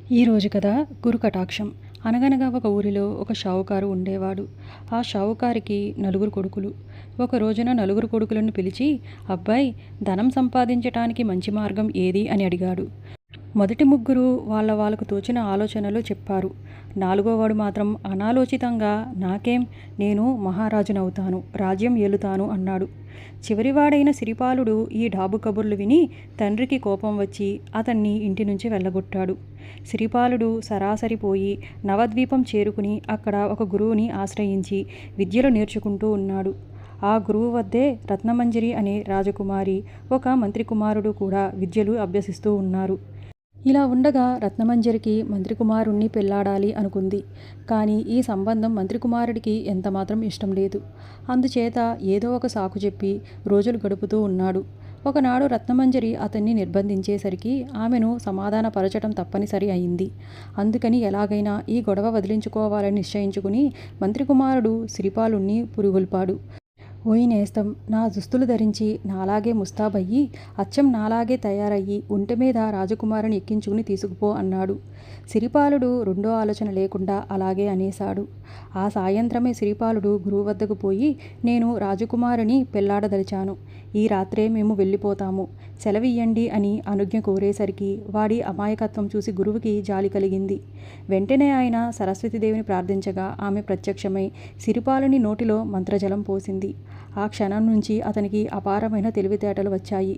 ఈరోజు కథ గురు కటాక్షం. అనగనగా ఒక ఊరిలో ఒక షావుకారు ఉండేవాడు. ఆ షావుకారికి నలుగురు కొడుకులు. ఒక రోజున నలుగురు కొడుకులను పిలిచి, అబ్బాయి, ధనం సంపాదించటానికి మంచి మార్గం ఏది అని అడిగాడు. మొదటి ముగ్గురు వాళ్ళకు తోచిన ఆలోచనలు చెప్పారు. నాలుగోవాడు మాత్రం అనాలోచితంగా, నాకేం, నేను మహారాజునవుతాను, రాజ్యం ఏలుతాను అన్నాడు. చివరివాడైన సిరిపాలుడు ఈ డాబు కబుర్లు విని తండ్రికి కోపం వచ్చి అతన్ని ఇంటి నుంచి వెళ్ళగొట్టాడు. సిరిపాలుడు సరాసరిపోయి నవద్వీపం చేరుకుని అక్కడ ఒక గురువుని ఆశ్రయించి విద్యలు నేర్చుకుంటూ ఉన్నాడు. ఆ గురువు వద్దే రత్నమంజరి అనే రాజకుమారి, ఒక మంత్రి కుమారుడు కూడా విద్యలు అభ్యసిస్తూ ఉన్నారు. ఇలా ఉండగా రత్నమంజరికి మంత్రి కుమారుణ్ణి పెళ్లాడాలి అనుకుంది. కానీ ఈ సంబంధం మంత్రి కుమారుడికి ఎంతమాత్రం ఇష్టం లేదు. అందుచేత ఏదో ఒక సాకు చెప్పి రోజులు గడుపుతూ ఉన్నాడు. ఒకనాడు రత్నమంజరి అతన్ని నిర్బంధించేసరికి ఆమెను సమాధానపరచడం తప్పనిసరి అయింది. అందుకని ఎలాగైనా ఈ గొడవ వదిలించుకోవాలని నిశ్చయించుకుని మంత్రి కుమారుడు సిరిపాలుణ్ణి పురిగొల్పాడు. ఓయి నేస్తం, నా దుస్తులు ధరించి నాలాగే ముస్తాబయ్యి, అచ్చం నాలాగే తయారయ్యి ఒంటి మీద రాజకుమారుని ఎక్కించుకుని తీసుకుపో అన్నాడు. సిరిపాలుడు రెండో ఆలోచన లేకుండా అలాగే అనేశాడు. ఆ సాయంత్రమే సిరిపాలుడు గురువు వద్దకు పోయి, నేను రాజకుమారుని పెళ్లాడదలిచాను. ఈ రాత్రే మేము వెళ్ళిపోతాము, సెలవియ్యండి అని అనుజ్ఞ కోరేసరికి వాడి అమాయకత్వం చూసి గురువుకి జాలి కలిగింది. వెంటనే ఆయన సరస్వతీదేవిని ప్రార్థించగా ఆమె ప్రత్యక్షమై సిరిపాలుని నోటిలో మంత్రజలం పోసింది. ఆ క్షణం నుంచి అతనికి అపారమైన తెలివితేటలు వచ్చాయి.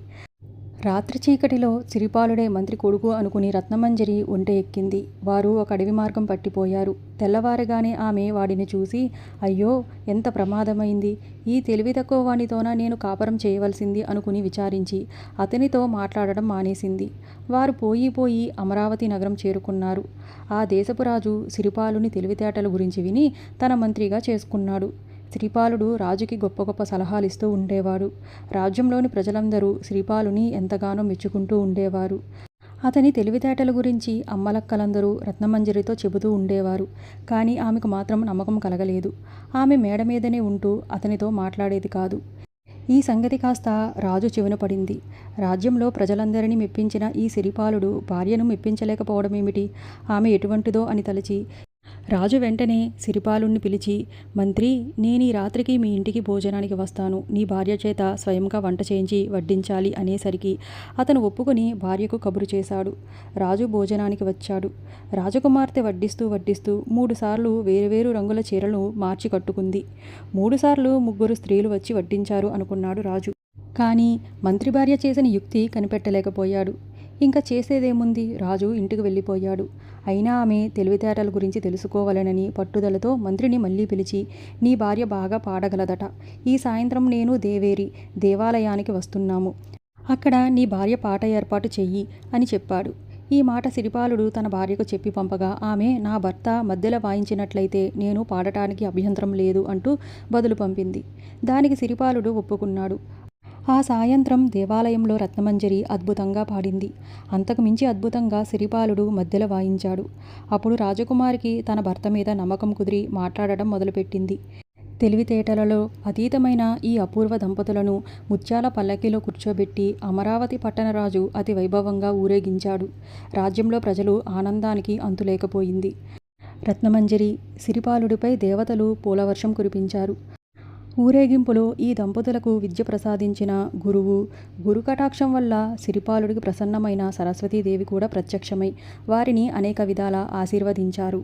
రాత్రి చీకటిలో సిరిపాలుడే మంత్రి కొడుకు అనుకుని రత్నమంజరి ఒంటె ఎక్కింది. వారు ఒక అడవి మార్గం పట్టిపోయారు. తెల్లవారగానే ఆమె వాడిని చూసి, అయ్యో, ఎంత ప్రమాదమైంది! ఈ తెలివి తక్కువ వానితోనా నేను కాపురం చేయవలసింది అనుకుని విచారించి అతనితో మాట్లాడడం మానేసింది. వారు పోయి అమరావతి నగరం చేరుకున్నారు. ఆ దేశపు రాజు సిరిపాలుని తెలివితేటల గురించి విని తన మంత్రిగా చేసుకున్నాడు. శ్రీపాలుడు రాజుకి గొప్ప గొప్ప సలహాలిస్తూ ఉండేవాడు. రాజ్యంలోని ప్రజలందరూ శ్రీపాలుని ఎంతగానో మెచ్చుకుంటూ ఉండేవారు. అతని తెలివితేటల గురించి అమ్మలక్కలందరూ రత్నమంజరితో చెబుతూ ఉండేవారు. కానీ ఆమెకు మాత్రం నమ్మకం కలగలేదు. ఆమె మేడ మీదనే ఉంటూ అతనితో మాట్లాడేది కాదు. ఈ సంగతి కాస్త రాజు చెవిన పడింది. రాజ్యంలో ప్రజలందరినీ మెప్పించిన ఈ సిరిపాలుడు భార్యను మెప్పించలేకపోవడమేమిటి? ఆమె ఎటువంటిదో అని తలచి రాజు వెంటనే సిరిపాలుణ్ణి పిలిచి, మంత్రి, నేను ఈ రాత్రికి మీ ఇంటికి భోజనానికి వస్తాను. నీ భార్య చేత స్వయంగా వంట చేయించి వడ్డించాలి అనేసరికి అతను ఒప్పుకొని భార్యకు కబురు చేశాడు. రాజు భోజనానికి వచ్చాడు. రాజకుమార్తె వడ్డిస్తూ 3 సార్లు వేరువేరు రంగుల చీరలు మార్చి కట్టుకుంది. 3 సార్లు ముగ్గురు స్త్రీలు వచ్చి వడ్డించారు అనుకున్నాడు రాజు. కానీ మంత్రి భార్య చేసిన యుక్తి కనిపెట్టలేకపోయాడు. ఇంకా చేసేదేముంది, రాజు ఇంటికి వెళ్ళిపోయాడు. అయినా ఆమె తెలివితేటల గురించి తెలుసుకోవాలనని పట్టుదలతో మంత్రిని మళ్ళీ పిలిచి, నీ భార్య బాగా పాడగలదట. ఈ సాయంత్రం నేను దేవాలయానికి వస్తున్నాము. అక్కడ నీ భార్య పాట ఏర్పాటు చెయ్యి అని చెప్పాడు. ఈ మాట సిరిపాలుడు తన భార్యకు చెప్పి పంపగా ఆమె, నా భర్త మధ్యలో వాయించినట్లయితే నేను పాడటానికి అభ్యంతరం లేదు అంటూ బదులు పంపింది. దానికి సిరిపాలుడు ఒప్పుకున్నాడు. ఆ సాయంత్రం దేవాలయంలో రత్నమంజరి అద్భుతంగా పాడింది. అంతకు మించి అద్భుతంగా సిరిపాలుడు మధ్యలో వాయించాడు. అప్పుడు రాజకుమారికి తన భర్త మీద నమ్మకం కుదిరి మాట్లాడడం మొదలుపెట్టింది. తెలివితేటలలో అతీతమైన ఈ అపూర్వ దంపతులను ముత్యాల పల్లకీలో కూర్చోబెట్టి అమరావతి పట్టణరాజు అతి వైభవంగా ఊరేగించాడు. రాజ్యంలో ప్రజలు ఆనందానికి అంతులేకపోయింది. రత్నమంజరి, సిరిపాలుడిపై దేవతలు పూలవర్షం కురిపించారు. ఊరేగింపులో ఈ దంపతులకు విద్య ప్రసాదించిన గురు కటాక్షం వల్ల సిరిపాలుడికి ప్రసన్నమైన సరస్వతీదేవి కూడా ప్రత్యక్షమై వారిని అనేక విధాల ఆశీర్వదించారు.